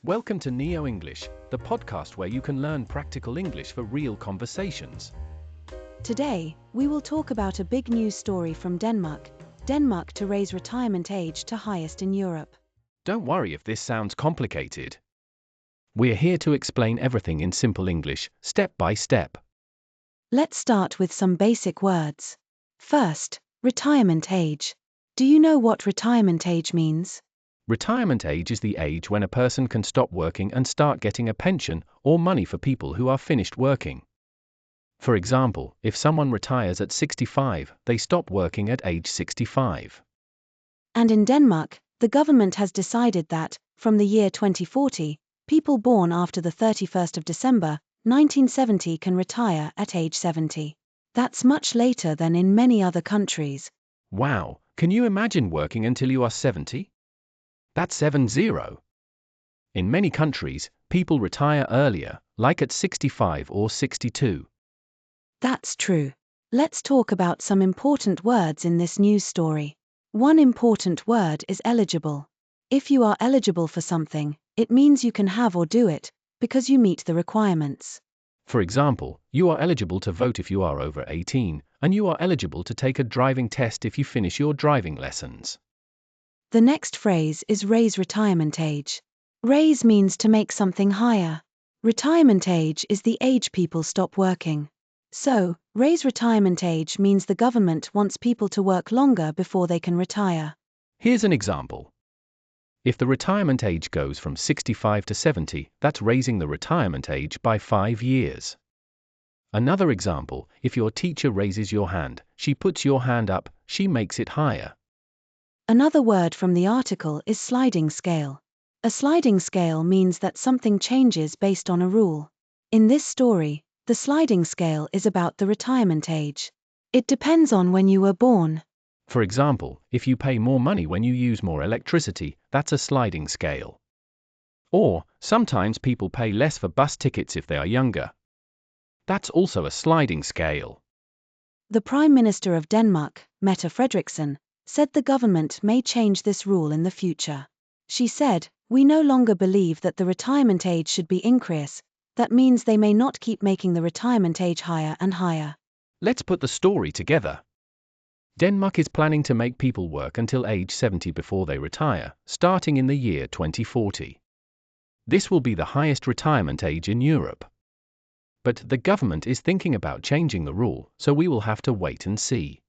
Welcome to NeoEnglish, the podcast where you can learn practical English for real conversations. Today, we will talk about a big news story from Denmark to raise retirement age to highest in Europe. Don't worry if this sounds complicated. We're here to explain everything in simple English, step by step. Let's start with some basic words. First, retirement age. Do you know what retirement age means? Retirement age is the age when a person can stop working and start getting a pension or money for people who are finished working. For example, if someone retires at 65, they stop working at age 65. And in Denmark, the government has decided that, from the year 2040, people born after the 31st of December, 1970 can retire at age 70. That's much later than in many other countries. Wow, can you imagine working until you are 70? That's 70. In many countries, people retire earlier, like at 65 or 62. That's true. Let's talk about some important words in this news story. One important word is eligible. If you are eligible for something, it means you can have or do it, because you meet the requirements. For example, you are eligible to vote if you are over 18, and you are eligible to take a driving test if you finish your driving lessons. The next phrase is raise retirement age. Raise means to make something higher. Retirement age is the age people stop working. So, raise retirement age means the government wants people to work longer before they can retire. Here's an example. If the retirement age goes from 65 to 70, that's raising the retirement age by 5 years. Another example, if your teacher raises your hand, she puts your hand up, she makes it higher. Another word from the article is sliding scale. A sliding scale means that something changes based on a rule. In this story, the sliding scale is about the retirement age. It depends on when you were born. For example, if you pay more money when you use more electricity, that's a sliding scale. Or, sometimes people pay less for bus tickets if they are younger. That's also a sliding scale. The Prime Minister of Denmark, Mette Frederiksen, said the government may change this rule in the future. She said, "We no longer believe that the retirement age should be increased. That means they may not keep making the retirement age higher and higher." Let's put the story together. Denmark is planning to make people work until age 70 before they retire, starting in the year 2040. This will be the highest retirement age in Europe. But the government is thinking about changing the rule, so we will have to wait and see.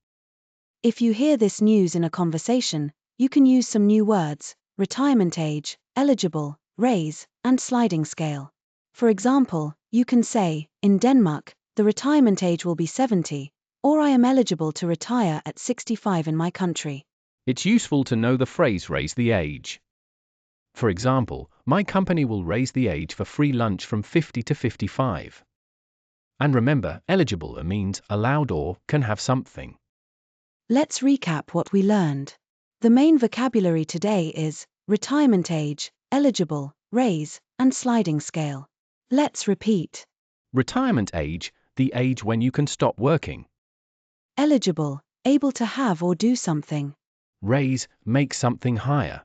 If you hear this news in a conversation, you can use some new words: retirement age, eligible, raise, and sliding scale. For example, you can say, in Denmark, the retirement age will be 70, or I am eligible to retire at 65 in my country. It's useful to know the phrase raise the age. For example, my company will raise the age for free lunch from 50 to 55. And remember, eligible means allowed or can have something. Let's recap what we learned. The main vocabulary today is retirement age, eligible, raise, and sliding scale. Let's repeat. Retirement age, the age when you can stop working. Eligible, able to have or do something. Raise, make something higher.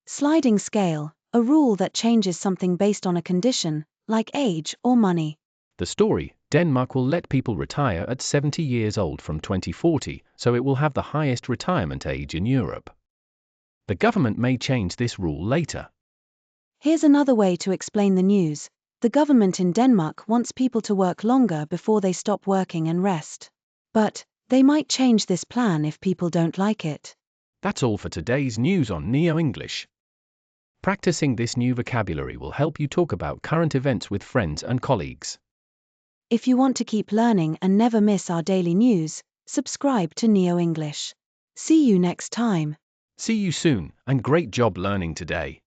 Sliding scale, a rule that changes something based on a condition, like age or money. The story, Denmark will let people retire at 70 years old from 2040, so it will have the highest retirement age in Europe. The government may change this rule later. Here's another way to explain the news. The government in Denmark wants people to work longer before they stop working and rest. But, they might change this plan if people don't like it. That's all for today's news on NeoEnglish. Practicing this new vocabulary will help you talk about current events with friends and colleagues. If you want to keep learning and never miss our daily news, subscribe to NeoEnglish. See you next time. See you soon, and great job learning today.